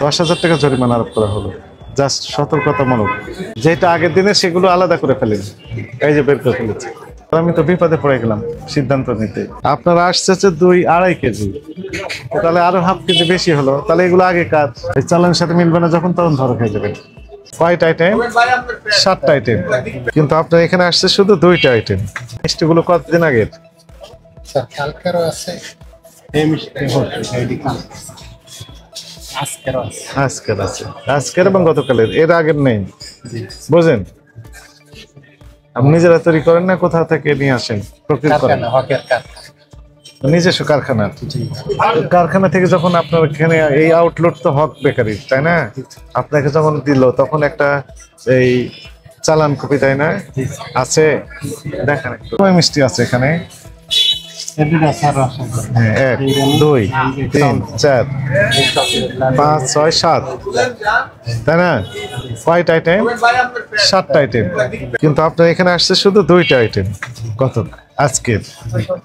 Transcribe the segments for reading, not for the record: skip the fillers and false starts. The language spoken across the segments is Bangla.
10,000 টাকা জরিমানা আরোপ করা হলো। জাস্ট সতর্কতামূলক, যেটা আগের দিনে সেগুলো আলাদা করে ফেলেন, এই যে বের করে ফেলেছে। আমি তো বিপদে পড়ে গেলাম সিদ্ধান্ত নিতে। আপনারা আসছে 2-2.5 কেজি, তাহলে আরো হাফ কেজি বেশি হলো, তাহলে এগুলো আগে কাজ এই চালানের সাথে মিলবে না, যখন তখন ধরা খেয়ে যাবেন। কয়টা আইটেম? 7টা আইটেম, কিন্তু আপনার এখানে আসছে শুধু 2টা আইটেম। মিষ্টিগুলো কতদিন আগের? কালকেরও আছে, আজকের আছে, আজকের এবং গতকালের, এর আগের নেই। বুঝেন, আপনি নিজেরা তৈরি করেন না, কোথা থেকে নিয়ে আসেন? প্রকৃত করেন নিজস্ব কারখানা। কারখানা থেকে যখন আপনার এখানে এই আউটলেট তো হক বেকারি, তাই না? আপনাকে যখন দিল তখন একটা এই চালান কপি, তাই না? আছে, দেখেন একটু মিষ্টি আছে এখানে। 1 2 3 4 5 6 7, তাই না? কয়টা আইটেম? 7টা আইটেম, কিন্তু আপনার এখানে আসছে শুধু 2টা আইটেম। কত আজকের?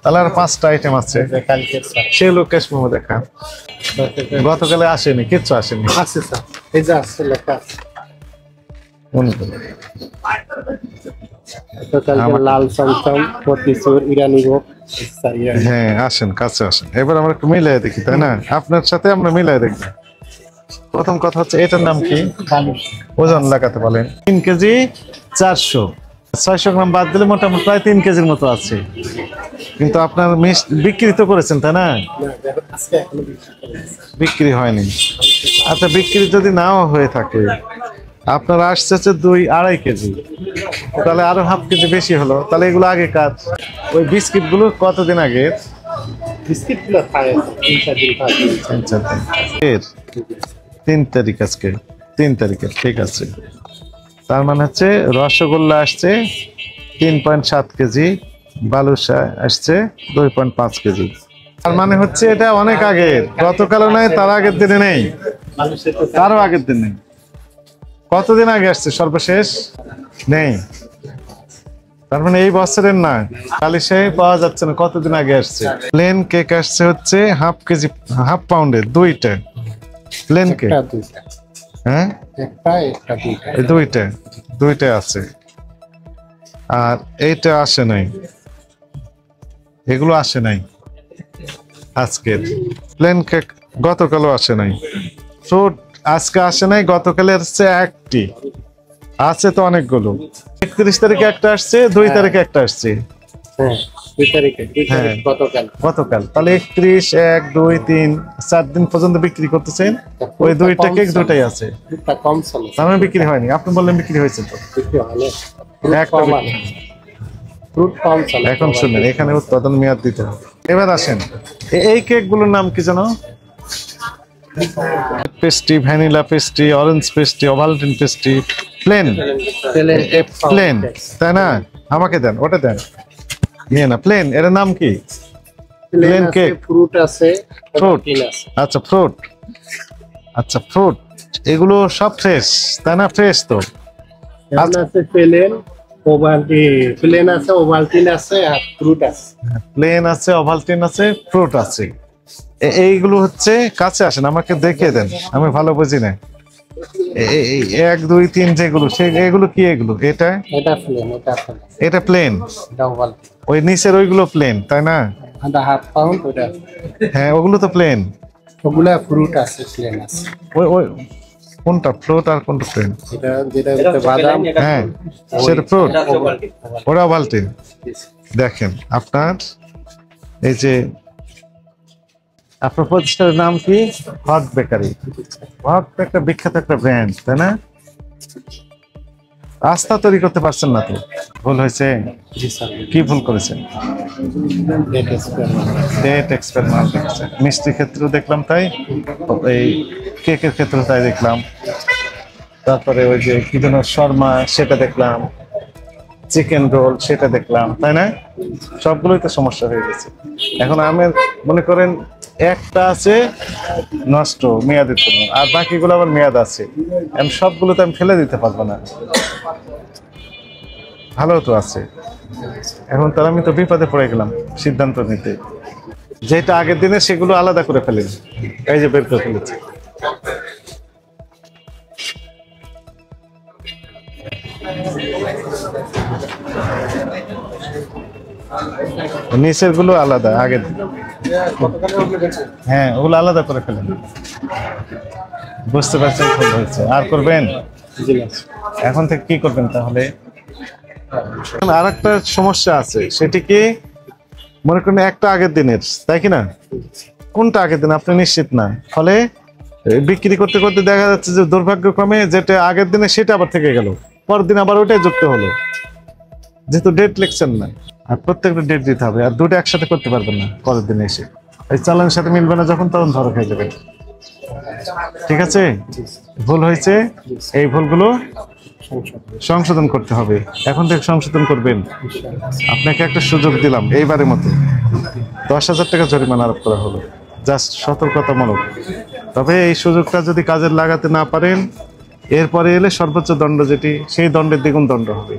তাহলে আর 5টা আইটেম আছে। সেগুলো ক্যাশ মেমো দেখা। গতকালে আসেনি, কিচ্ছু আসেনি। লাল চমচম, মতিচুর, ইরানি ভোগ। হ্যাঁ, আসেন, কাছে আসেন। এবার আমরা একটু মিলাই দেখি, তাই না? আপনার সাথে আমরা মিলাই দেখি। প্রথম কথা হচ্ছে, এটার নাম কি? ওজন লাগাতে বলেন। 3 কেজি 400, 600 গ্রাম বাদ দিলে মোটামুটি প্রায় 3 কেজির মতো আছে। কিন্তু আপনার বিক্রি তো করেছেন, তাই না? বিক্রি হয়নি। আচ্ছা, বিক্রি যদি নাও হয়ে থাকে, আপনার আসছে 2-2.5 কেজি, তাহলে আরো হাফ কেজি বেশি হলো, তাহলে এগুলো আগে কাজ। ওই বিস্কিট গুলো কতদিন আগে? বিস্কিট গুলো 3 তারিখ, আজকে 3 তারিখে, ঠিক আছে। তার মানে হচ্ছে রসগোল্লা আসছে 3.7 কেজি, বালুশা আসছে 2.5 কেজি। তার মানে হচ্ছে এটা অনেক আগের, গতকালও নেই, তার আগের দিনে নেই, তারও আগের দিন নেই। কতদিন আগে আসছে সর্বশেষ? নেই। তার মানে এই বছরের না, কালিশে পাওয়া যাচ্ছে না। কতদিন আগে আসছে? প্লেন কেক আসছে হচ্ছে হাফ কেজি, হাফ পাউন্ডের 2টা প্লেন কেক। হ্যাঁ, দুইটা আছে, আর এইটা আসে নাই, এগুলো আসে নাই। আজকের প্লেন কেক গতকালও আসে নাই। ফ্রুট আজকে আসে নাই, গতকালে আসছে একটি, আছে তো অনেকগুলো। 31 তারিখে একটা আসছে, 2 তারিখে একটা আসছে। গতকাল, তাহলে 31, 1, 2, 3, 4 দিন পর্যন্ত বিক্রি করতেছেন। ওই 2টা কেক 2টাই আছে, তার বিক্রি হয়নি। আপনি বললেন বিক্রি হয়েছে তো। এখন শুনেন, এখানে উৎপাদন মেয়াদ দিতে হবে। এবার আসেন, এই কেক গুলোর নাম কি জানো? Pastry, vanilla pastry, orange pastry, Ovaltine pastry, plain, তাই না? আমাকে দেন, ওটা দেন, নিয়ে না। প্লেন, এর নাম কি? Plane cake. ফ্রুট আছে, ফ্রুট, আচ্ছা ফ্রুট, আচ্ছা ফ্রুট, এগুলো সব ফ্রেশ, তাই না? ফ্রেশ তো। আছে প্লেন, প্লেন আছে, ওভালটিন আছে, আর ফ্রুট আছে। প্লেন আছে, ওভালটিন আছে, ফ্রুট আছে। এইগুলো হচ্ছে, কাছে আসেন, আমাকে দেখিয়ে দেন, আমি ভালো বুঝি না। 1, 2, 3 যেগুলো, এগুলো কি? এগুলো এটা প্লেন, ওই নিচের ওইগুলো প্লেন, তাই না? হ্যাঁ, ওগুলো তো প্লেন। ওগুলা ফ্রুট আছে, প্লেন আছে। ওই কোনটা ফ্রুট আর কোনটা প্লেন? যেটা বাদাম, হ্যাঁ সেটা ফ্রুট, ওরা ওভালটিন। দেখেন আপনার এই যে, আপনার প্রতিষ্ঠানের নাম কি? হক বেকারি। হক একটা বিখ্যাত একটা ব্র্যান্ড, তাই না? রাস্তা তৈরি করতে পারছেন না তো, ভুল হয়েছে। কি ভুল করেছেন? ডেট এক্সপায়ার মাল দেখেছেন। মিষ্টির ক্ষেত্রেও দেখলাম তাই, এই কেকের ক্ষেত্রেও তাই দেখলাম। তারপরে ওই যে কি যেন শর্মা, সেটা দেখলাম, চিকেন রোল, সেটা দেখলাম, তাই না? সবগুলোই তো সমস্যা হয়ে গেছে। এখন আমি মনে করেন একটা আছে নষ্ট মেয়াদের জন্য, আর বাকিগুলো আবার মেয়াদ আছে। আমি সবগুলো তো আমি ফেলে দিতে পারবো না, ভালো তো আছে। এখন তার আমি তো বিপদে পড়ে গেলাম সিদ্ধান্ত নিতে, যেটা আগের দিনে সেগুলো আলাদা করে ফেলেন, এই যে বের করে ফেলেছি। নিচের গুলো আলাদা আগের। হ্যাঁ, ওগুলো আলাদা করে ফেলেন। বুঝতে পারছেন, ভুল হয়েছে। আর করবেন? এখন থেকে কি করবেন তাহলে? আর একটা সমস্যা আছে, সেটি কি, মনে করেন একটা আগের দিনের, তাই কি না? কোনটা আগের দিন আপনি নিশ্চিত না, ফলে বিক্রি করতে করতে দেখা যাচ্ছে যে দুর্ভাগ্যক্রমে যেটা আগের দিনে সেটা আবার থেকে গেল, পরের দিন আবার ওইটাই যুক্ত হলো, যেহেতু ডেট লিখছেন না। আর প্রত্যেকটা ডেট দিতে হবে, আর দুটো একসাথে করতে পারবেন না পরের দিনে এসে। এই চালানের সাথে মিলবে না যখন, তখন ধরা খেয়ে যাবেন। ঠিক আছে? ভুল হয়েছে, এই ভুলগুলো সংশোধন করতে হবে। এখন থেকে সংশোধন করবেন। আপনাকে একটা সুযোগ দিলাম এইবারের মতো, 10,000 টাকা জরিমানা আরোপ করা হলো, জাস্ট সতর্কতামূলক। তবে এই সুযোগটা যদি কাজে লাগাতে না পারেন, এরপরে এলে সর্বোচ্চ দণ্ড যেটি, সেই দণ্ডের দ্বিগুণ দণ্ড হবে।